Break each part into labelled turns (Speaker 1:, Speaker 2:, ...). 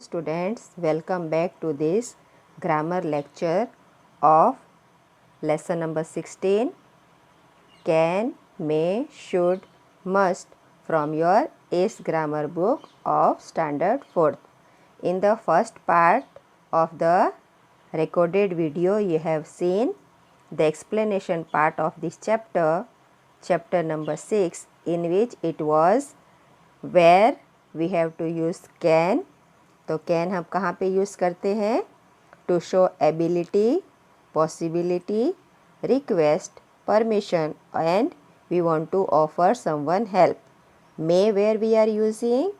Speaker 1: Students, welcome back to this grammar lecture of lesson number 16, can, may, should, must from your ACE grammar book of standard 4th. In the first part of the recorded video, you have seen the explanation part of this chapter, chapter number 6, in which it was where we have to use can. तो can हम कहाँ पे use करते हैं? To show ability, possibility, request, permission and we want to offer someone help. May where we are using?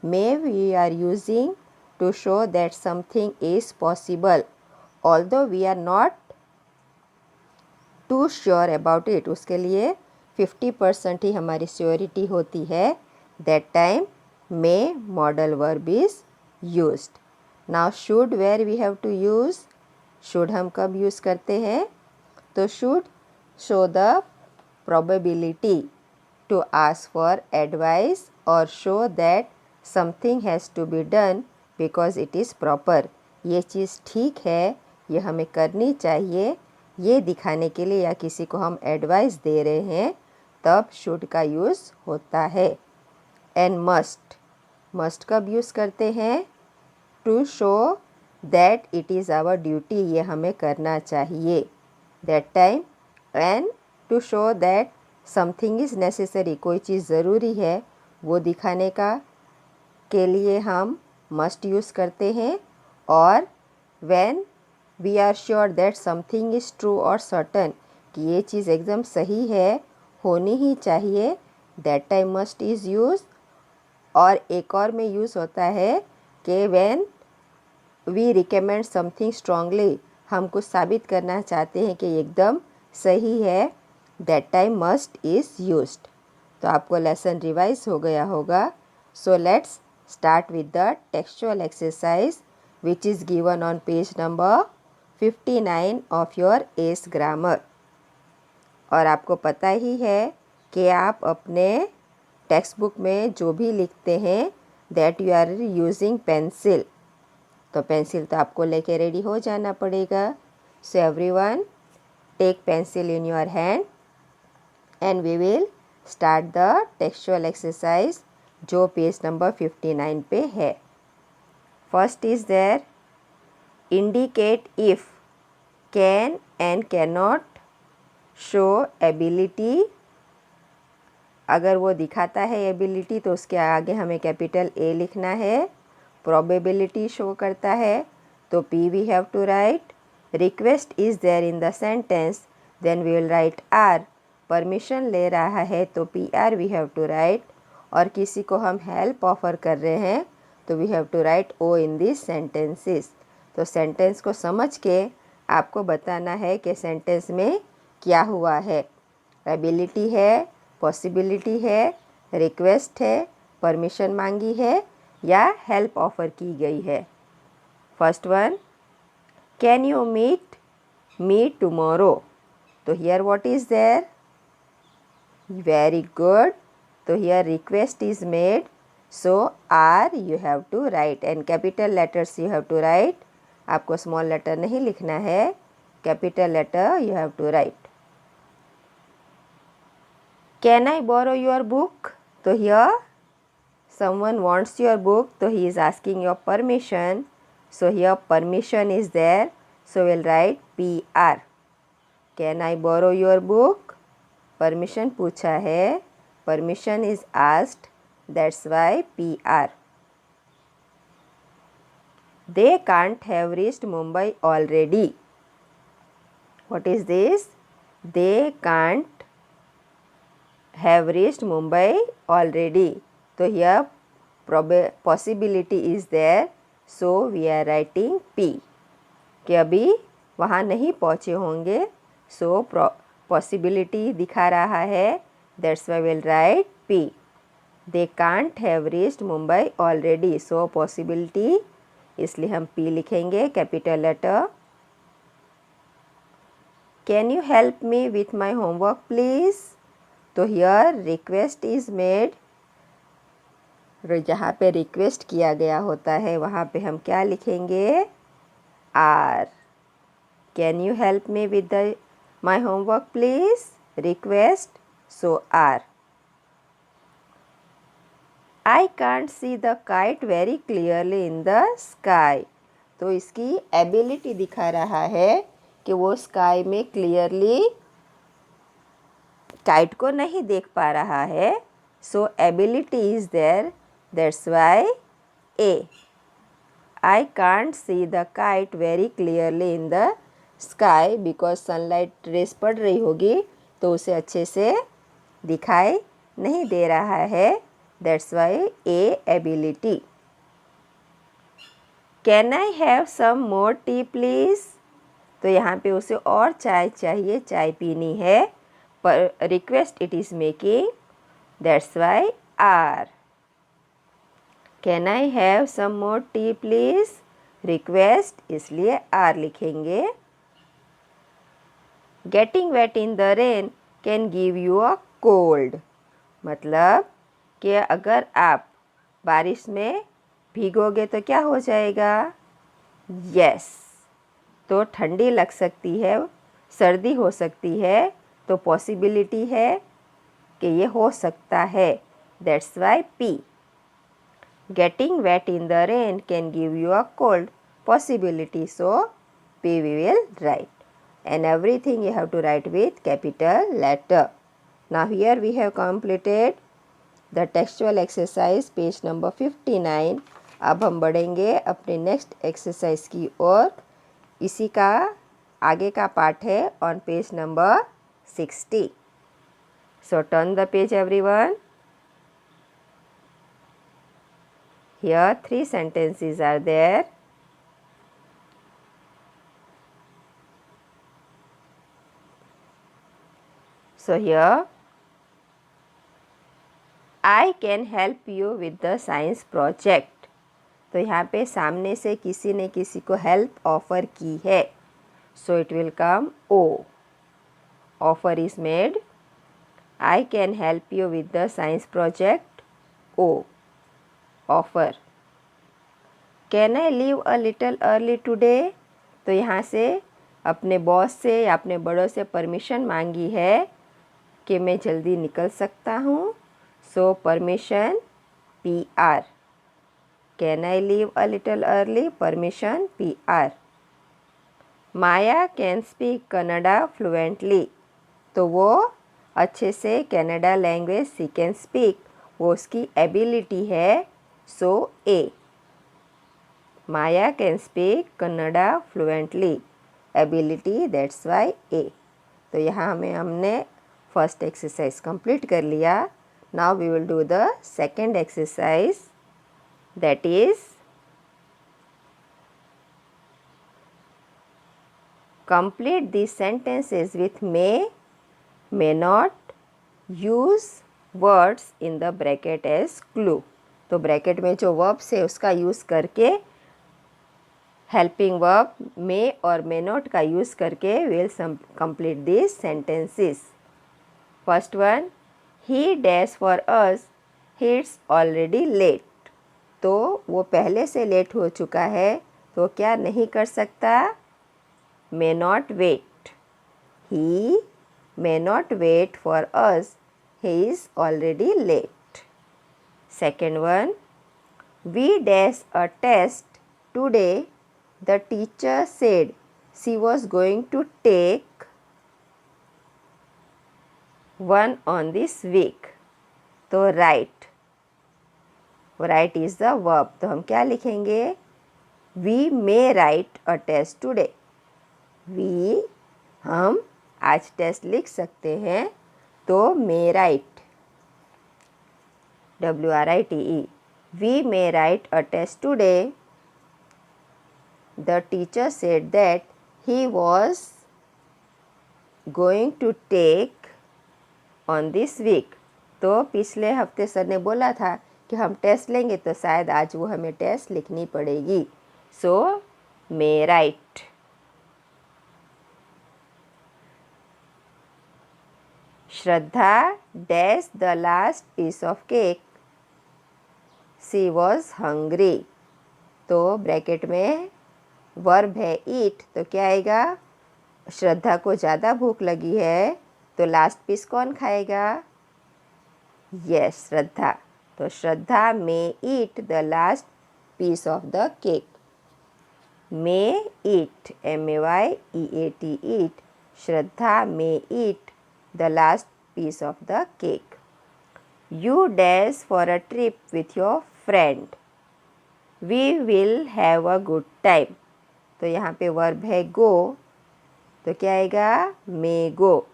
Speaker 1: May we are using to show that something is possible although we are not too sure about it. उसके लिए 50% ही हमारी surety होती है. That time may modal verb is used. Now should where we have to use? should हम कब use करते हैं? तो should show the probability to ask for advice or show that something has to be done because it is proper. ये चीज़ ठीक है, ये हमें करनी चाहिए, ये दिखाने के लिए या किसी को हम एडवाइस दे रहे हैं तब should का यूज़ होता है. And must कब यूज़ करते हैं? To show that it is our duty, ये हमें करना चाहिए. That time and to show that something is necessary, कोई चीज़ ज़रूरी है वो दिखाने का के लिए हम मस्ट यूज़ करते हैं. और when we are sure that something is true और सर्टन, कि ये चीज़ एकदम सही है, होनी ही चाहिए, that time must is use. और एक और में यूज़ होता है कि when we recommend something strongly, हम कुछ साबित करना चाहते हैं कि एकदम सही है, that time must is used. तो आपको लेसन रिवाइज हो गया होगा. So let's start with the textual exercise which is given on page number 59 of your S grammar. और आपको पता ही है कि आप अपने टेक्स्ट बुक में जो भी लिखते हैं that you are using pencil. तो पेंसिल तो आपको लेके रेडी हो जाना पड़ेगा. So everyone take pencil in your hand and we will start the textual exercise जो पेज नंबर 59 पे है. First is there indicate if can and can not show ability. अगर वो दिखाता है एबिलिटी तो उसके आगे हमें कैपिटल ए लिखना है. प्रोबेबिलिटी शो करता है तो P we have to write. Request is there in the sentence then we will write R. Permission ले रहा है तो P R we have to write. और किसी को हम हेल्प ऑफर कर रहे हैं तो we have to write O in this sentences. तो सेंटेंस को समझ के आपको बताना है कि सेंटेंस में क्या हुआ है. एबिलिटी है, पॉसिबिलिटी है, रिक्वेस्ट है, परमिशन मांगी है या हेल्प ऑफर की गई है. First one, can you meet me tomorrow. तो here what is there? Very good. तो here request is made, so are you have to write and capital letters you have to write. आपको small letter नहीं लिखना है, capital letter you have to write. Can I borrow your book. तो here someone wants your book, so he is asking your permission. So here permission is there, so we'll write PR. Can I borrow your book? Permission पूछा है, permission is asked, that's why PR. They can't have reached Mumbai already. What is this? They can't have reached Mumbai already. तो here possibility is there, so we are writing P कि अभी वहाँ नहीं पहुँचे होंगे. so possibility दिखा रहा है, that's why we'll write P. they can't have reached Mumbai already, so possibility, इसलिए हम P लिखेंगे capital letter. can you help me with my homework please. तो here request is made, और जहाँ पे रिक्वेस्ट किया गया होता है वहाँ पे हम क्या लिखेंगे? R. Can you help me with the my homework please? Request, so R. I can't see the kite very clearly in the sky. तो इसकी एबिलिटी दिखा रहा है कि वो स्काई में क्लियरली काइट को नहीं देख पा रहा है। So ability is there, that's why A. I can't see the kite very clearly in the sky because sunlight rays पड़ रही होगी तो उसे अच्छे से दिखाई नहीं दे रहा है। That's why A ability. Can I have some more tea please? तो यहाँ पे उसे और चाय चाहिए, चाय पीनी है, पर request it is making, that's why R. Can I have some more tea please? Request, इसलिए आर लिखेंगे। Getting wet in the rain can give you a cold. मतलब कि अगर आप बारिश में भीगोगे तो क्या हो जाएगा? यस। तो ठंडी लग सकती है, सर्दी हो सकती है, तो पॉसिबिलिटी है कि ये हो सकता है। That's Y P. Getting wet in the rain can give you a cold, possibility, so P V will right. And everything you have to write with capital letter. Now here we have completed the textual exercise page number 59. अब हम बढ़ेंगे अपने next exercise की ओर। इसी का आगे का part है on page number 60. So turn the page everyone. Here 3 sentences are there. So here I can help you with the science project. तो यहाँ पे सामने से किसी ने किसी को हेल्प ऑफर की है, so it will come O. Offer is made. I can help you with the science project, O offer. Can I leave a little early today? तो यहाँ से अपने बॉस से या अपने बड़ों से परमिशन मांगी है कि मैं जल्दी निकल सकता हूँ, so permission P R. Can I leave a little early? Permission P R. Maya can speak Kannada fluently. तो वो अच्छे से Kannada language she can speak, वो उसकी एबिलिटी है, so A. Maya can speak Kannada fluently, ability, that's why A. तो यहाँ हमने फर्स्ट एक्सरसाइज कंप्लीट कर लिया। Now we will do the second exercise, that is complete these sentences with may not, use words in the bracket as clue. तो bracket में जो verbs है उसका यूज़ करके, हेल्पिंग वर्ब मे और may not का यूज़ करके will complete this sentences. First one, he dash for us, he it's already late. तो वो पहले से लेट हो चुका है, तो क्या नहीं कर सकता? may not wait. He may not wait for us. He is already late. Second one, we dash a test today. The teacher said she was going to take one on this week. तो write, write is the verb. तो हम क्या लिखेंगे? We may write a test today. We, हम आज test लिख सकते हैं, तो may write, WRITE, we may write a test today. The teacher said that he was going to take on this week. तो पिछले हफ्ते सर ने बोला था कि हम टेस्ट लेंगे, तो शायद आज वो हमें टेस्ट लिखनी पड़ेगी, so may write. Shraddha dash the last piece of cake. She was hungry. तो ब्रैकेट में वर्ब है ईट, तो क्या आएगा? श्रद्धा को ज़्यादा भूख लगी है, तो लास्ट पीस कौन खाएगा? यस, श्रद्धा। तो Shraddha may eat the last piece of the cake. May eat, MAYEAT, eat. Shraddha may eat the last piece of the cake. You dash for a trip with your friend. We will have a good time. तो यहाँ पे verb है go, तो क्या आएगा? May go.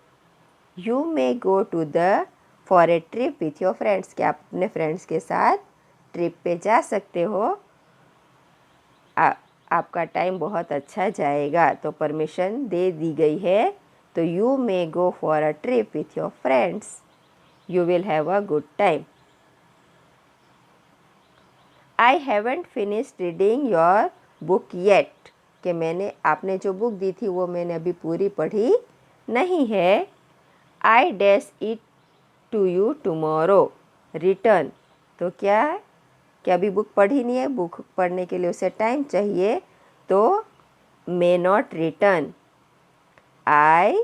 Speaker 1: You may go to the for a trip with your friends. क्या आप अपने फ्रेंड्स के साथ ट्रिप पे जा सकते हो? आपका टाइम बहुत अच्छा जाएगा। तो परमिशन दे दी गई है, तो you may go for a trip with your friends. You will have a good time. I haven't finished reading your book yet. कि आपने जो बुक दी थी वो मैंने अभी पूरी पढ़ी नहीं है। I dash it to you tomorrow. Return, तो क्या अभी बुक पढ़ी नहीं है? बुक पढ़ने के लिए उसे टाइम चाहिए, तो may not return. I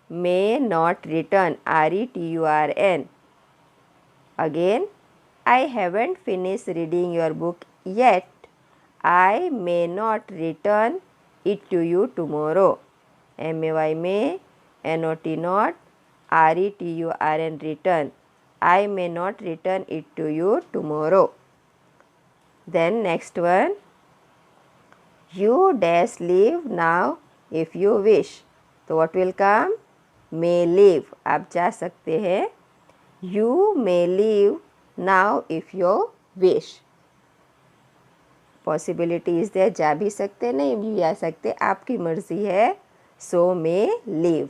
Speaker 1: may not return, RETURN। Again, I haven't finished reading your book yet. I may not return it to you tomorrow. MAY may, NOT not, RETURN return. I may not return it to you tomorrow. Then next one. You dash leave now if you wish. तो what will come? May leave. आप जा सकते हैं. You may leave now if you wish. Possibility is there, जा भी सकते नहीं भी जा सकते, आपकी मर्जी है. So may leave.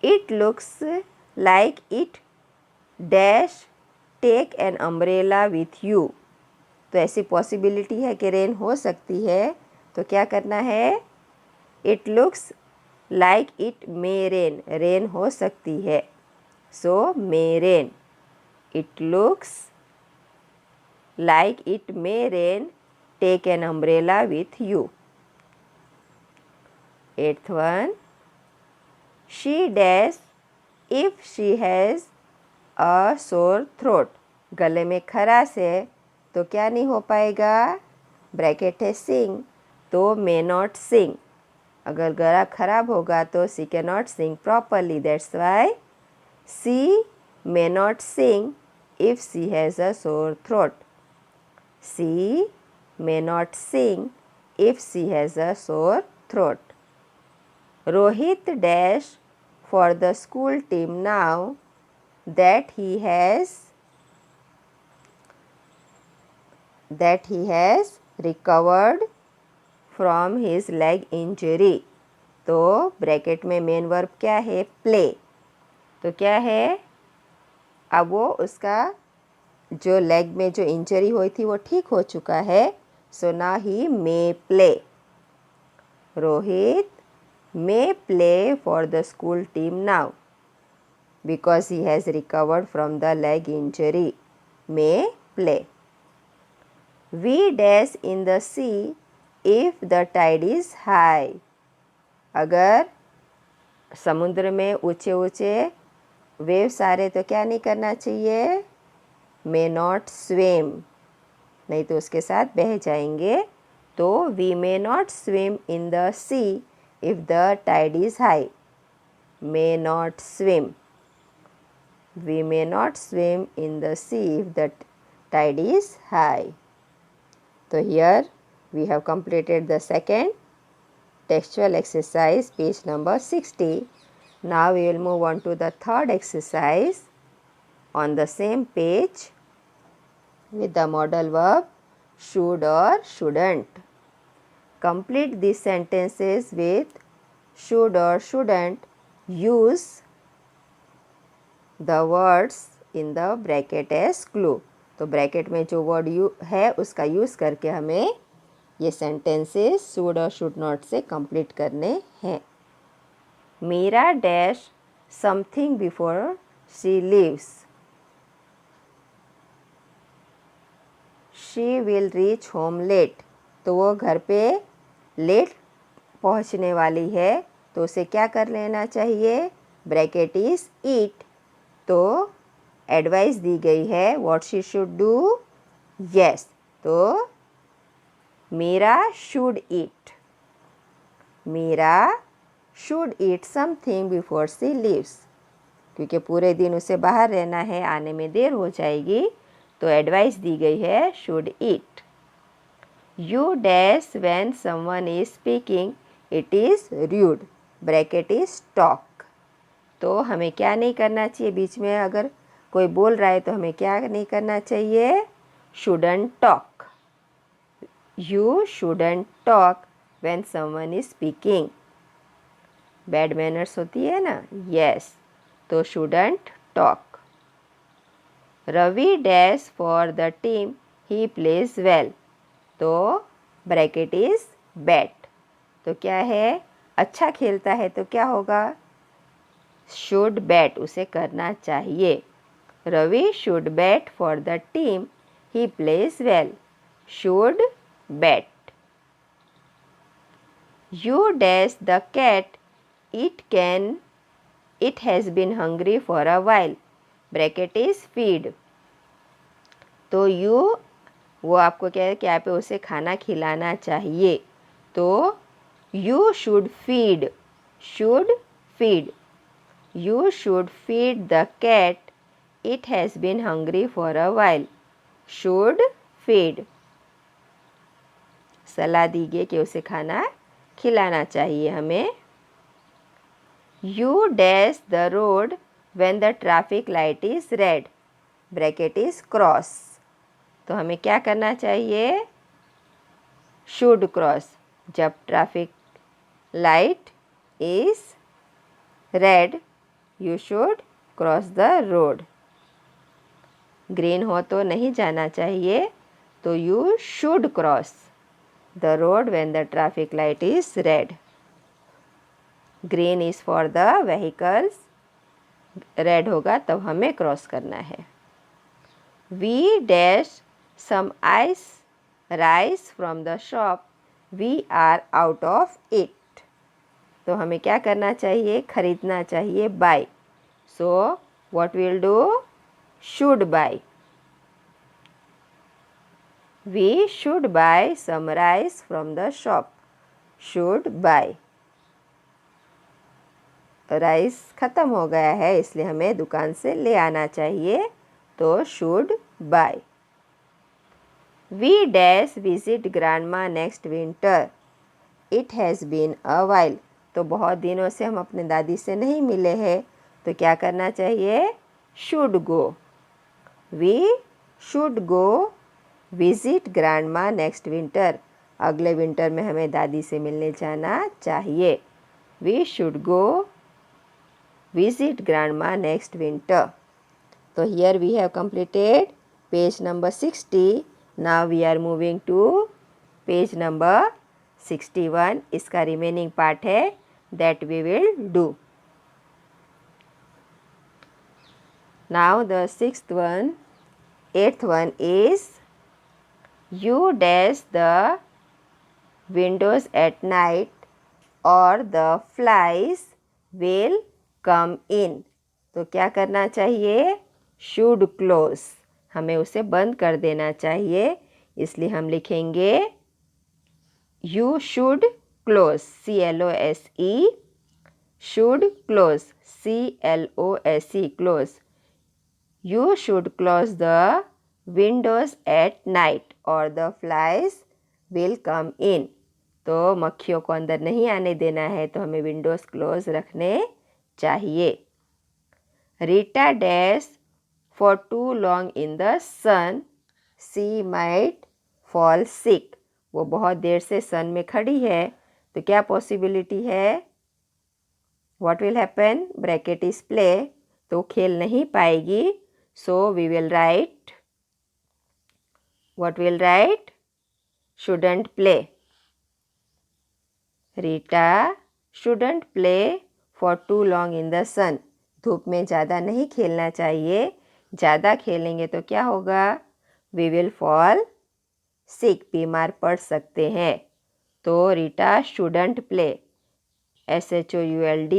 Speaker 1: It looks like it dash take an umbrella with you. तो ऐसी पॉसिबिलिटी है कि रेन हो सकती है, तो क्या करना है? It looks like it may rain, rain हो सकती है. So may rain. It looks like it may rain. Take an umbrella with you. 8th one. She dash if she has a sore throat. गले में खराश है, तो क्या नहीं हो पाएगा? ब्रैकेट है sing, तो may not sing. अगर गला खराब होगा तो she cannot sing properly. That's why she may not sing if she has a sore throat. She may not sing if she has a sore throat. Rohit dash for the school team now that he has recovered from his leg injury. तो bracket में main verb क्या है? Play. तो क्या है? अब वो उसका जो लेग में जो इंजरी हुई थी वो ठीक हो चुका है. सो ना ही may play. Rohit may play for the school team now because he has recovered from the leg injury. May play. We dash in the sea if the tide is high. अगर समुद्र में ऊंचे ऊंचे वेव्स आ रहे तो क्या नहीं करना चाहिए? मे नॉट स्विम, नहीं तो उसके साथ बह जाएंगे. तो we may not swim in the sea if the tide is high. May not swim. We may not swim in the sea if the tide is high. तो here we have completed the second textual exercise, page number 60. Now we will move on to the third exercise on the same page with the modal verb should or shouldn't. Complete these sentences with should or shouldn't. Use the words in the bracket as clue. तो bracket में जो word है उसका use करके हमें ये sentences should और should not से कंप्लीट करने हैं. Meera dash something before she leaves. She will reach home late, तो वो घर पे लेट पहुंचने वाली है, तो उसे क्या कर लेना चाहिए, ब्रैकेट इज ईट। तो एडवाइस दी गई है what she should do, yes, तो Meera should eat, Meera should eat something before she leaves, क्योंकि पूरे दिन उसे बाहर रहना है, आने में देर हो जाएगी, तो एडवाइस दी गई है should eat. You dash when someone is speaking it is rude, bracket is talk. तो हमें क्या नहीं करना चाहिए, बीच में अगर कोई बोल रहा है तो हमें क्या नहीं करना चाहिए, shouldn't talk, you shouldn't talk when someone is speaking, bad manners होती है ना, yes, तो shouldn't talk। Ravi dash for the team he plays well, तो ब्रैकेट इज बैट, तो क्या है, अच्छा खेलता है तो क्या होगा, शुड बैट, उसे करना चाहिए। Ravi should bat for the team he plays well, should bat. You dash the cat it has been hungry for a while, bracket is feed, तो यू, वो आपको क्या है कि आप उसे खाना खिलाना चाहिए, तो you should feed, should feed, you should feed the cat it has been hungry for a while, should feed, सलाह दी गई कि उसे खाना खिलाना चाहिए हमें। You dash the road when the traffic light is red, bracket is cross, तो हमें क्या करना चाहिए, शुड क्रॉस, जब traffic light is red you should cross the road, green हो तो नहीं जाना चाहिए, तो you should cross the road when the traffic light is red, green is for the vehicles, red होगा तब हमें क्रॉस करना है। We dash some ice rice from the shop we are out of it, तो हमें क्या करना चाहिए, खरीदना चाहिए, buy, so what will do, should buy, we should buy some rice from the shop, should buy, rice ख़त्म हो गया है इसलिए हमें दुकान से ले आना चाहिए, तो should buy. We dash visit grandma next winter it has been a while, तो बहुत दिनों से हम अपने दादी से नहीं मिले हैं, तो क्या करना चाहिए, should go, we should go visit grandma next winter, अगले विंटर में हमें दादी से मिलने जाना चाहिए, we should go visit grandma next winter। So here we have completed page number 60. Now we are moving to page number 61. इसका remaining part है that we will do. Now the eighth one is you dash the windows at night or the flies will कम इन, तो क्या करना चाहिए, should close, हमें उसे बंद कर देना चाहिए, इसलिए हम लिखेंगे you should close, CLOSE, should close, CLOSE, close, you should close the Windows at night और द फ्लाइज विल कम इन, तो मक्खियों को अंदर नहीं आने देना है, तो हमें विंडोज क्लोज रखने चाहिए। Rita dash for too long in the sun she might fall sick, वो बहुत देर से सन में खड़ी है, तो क्या पॉसिबिलिटी है, what will happen, bracket is play, तो खेल नहीं पाएगी, so we will write, what will write, shouldn't play, Rita shouldn't play for too long in the sun, धूप में ज़्यादा नहीं खेलना चाहिए, ज़्यादा खेलेंगे तो क्या होगा, वी विल फॉल सिक बीमार पड़ सकते हैं। तो Rita shouldn't play SHOULDNTPLAY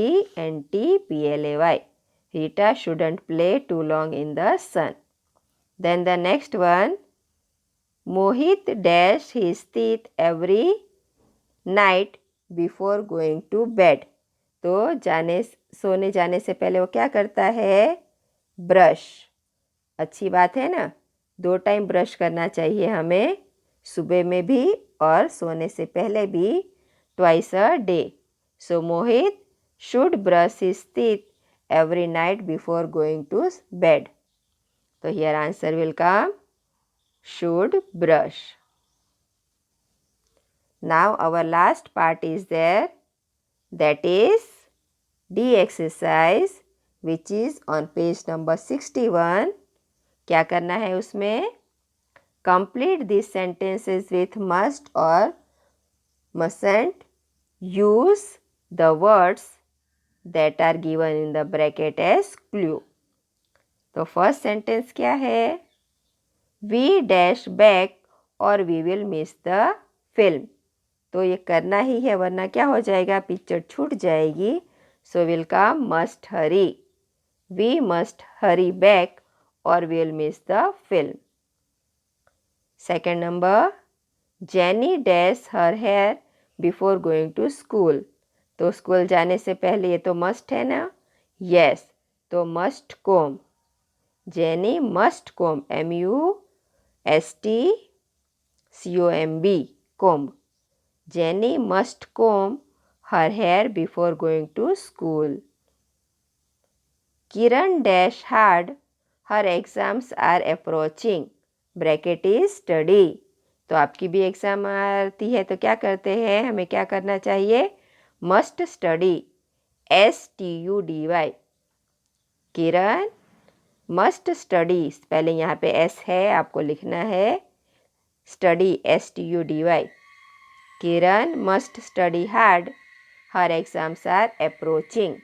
Speaker 1: Rita shouldn't play too long in the sun. Then the next one, Mohit dash his teeth every night before going to bed. तो सोने जाने से पहले वो क्या करता है? ब्रश। अच्छी बात है ना, 2 टाइम ब्रश करना चाहिए हमें, सुबह में भी और सोने से पहले भी, twice a day. So Mohit should brush his teeth every night before going to bed. So here answer will come should brush. Now our last part is there, that is D exercise, which is on page number 61. क्या करना है उसमें? Complete these sentences with must or mustn't. Use the words that are given in the bracket as clue. तो first sentence क्या है? We dash back or we will miss the film. तो ये करना ही है, वरना क्या हो जाएगा? पिक्चर छूट जाएगी. So will come must hurry. We must hurry back or we'll miss the film. Second number, Jenny dash her hair before going to school. तो स्कूल जाने से पहले ये तो मस्ट है ना? यस, तो must comb. Jenny must comb, MUSTCOMB, comb. Jenny must comb her hair before going to school. Kiran dash hard, her exams are approaching. Bracket is study. तो आपकी भी एग्ज़ाम आती है तो क्या करते हैं? हमें क्या करना चाहिए? Must study, STUDY. Kiran must study, spelling यहाँ पे S है, आपको लिखना है study, STUDY. Kiran must study hard, her exams are approaching.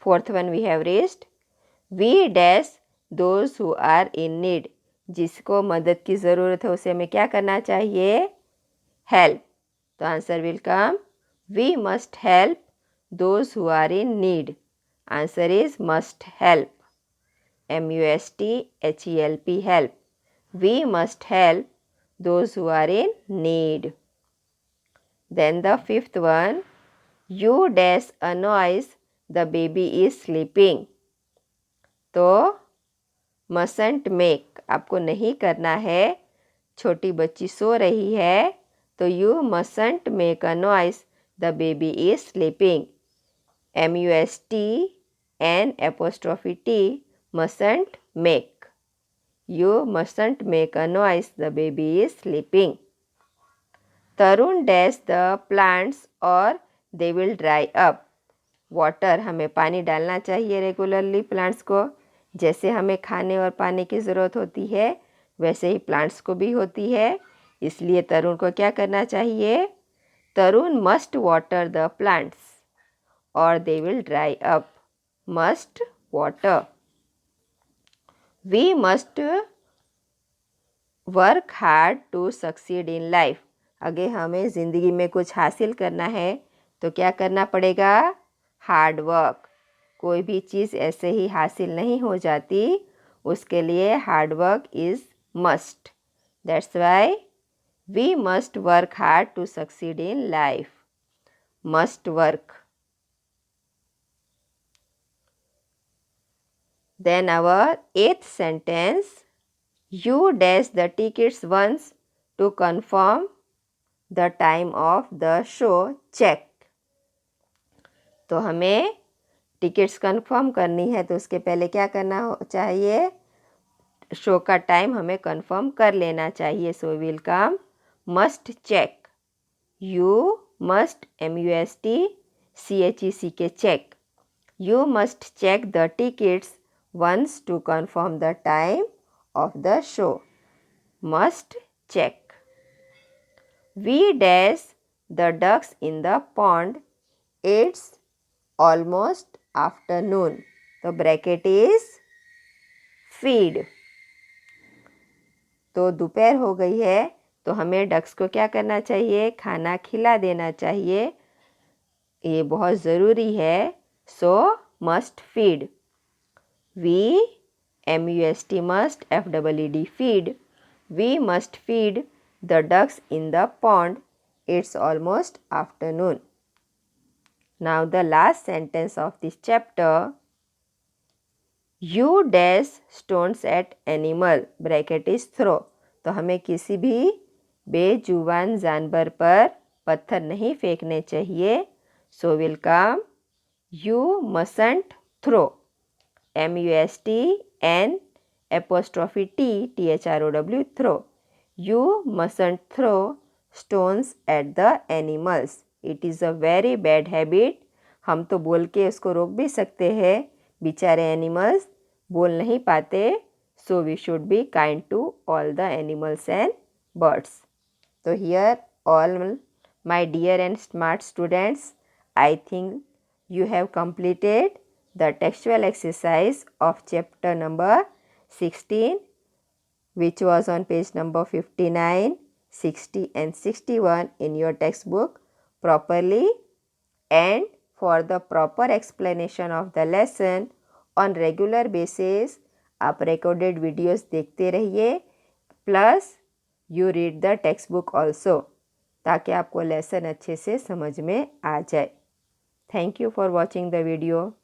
Speaker 1: Fourth one we have raised. We dash those who are in need. जिसको मदद की ज़रूरत है उसे हमें क्या करना चाहिए? हेल्प. तो answer will come we must help those who are in need. Answer is must help, MUSTHELP, help. We must help those who are in need. Then the fifth one, you dash a noise, the baby is sleeping. तो mustn't make, आपको नहीं करना है, छोटी बच्ची सो रही है, तो you mustn't make a noise, the baby is sleeping. MUSTN'T, mustn't make. You mustn't make a noise, the baby is sleeping. Tarun dash the plants or they will dry up. Water, हमें पानी डालना चाहिए regularly plants को. जैसे हमें खाने और पानी की ज़रूरत होती है वैसे ही प्लांट्स को भी होती है. इसलिए तरुण को क्या करना चाहिए? Tarun must water the plants or they will dry up. Must water. We must work hard to succeed in life. अगर हमें ज़िंदगी में कुछ हासिल करना है तो क्या करना पड़ेगा? Hard work. कोई भी चीज़ ऐसे ही हासिल नहीं हो जाती, उसके लिए hard work is must. That's why we must work hard to succeed in life. Must work. Then our 8th sentence, you dash the tickets once to confirm the time of the show, check. तो हमें tickets confirm करनी है तो उसके पहले क्या करना चाहिए? शो का टाइम हमें कंफर्म कर लेना चाहिए. So will come must check. You must, MUSTCHECK, check. You must check the tickets once to confirm the time of the show. Must check. We dash the ducks in the pond. It's almost afternoon. The bracket is feed. तो दोपहर हो गई है, तो हमें ducks को क्या करना चाहिए? खाना खिला देना चाहिए, ये बहुत ज़रूरी है। So must feed, we MUST must FEED feed, we must feed the ducks in the pond. It's almost afternoon. Now the last sentence of this chapter. You dash stones at animal, bracket is throw. तो हमें किसी भी बेजुबान जानवर पर पत्थर नहीं फेंकने चाहिए. So will come, you mustn't throw, MUSTN''T''THROW throw. You mustn't throw stones at the animals. It is a very bad habit. हम तो बोल के उसको रोक भी सकते हैं, बेचारे एनिमल्स बोल नहीं पाते. So we should be kind to all the animals and birds. So here all my dear and smart students, I think you have completed the textual exercise of chapter number 16, which was on page number 59, 60 and 61 in your textbook properly. And for the proper explanation of the lesson on regular basis, आप recorded videos देखते रहिए, plus you read the textbook also, ताकि आपको lesson अच्छे से समझ में आ जाए. Thank you for watching the video.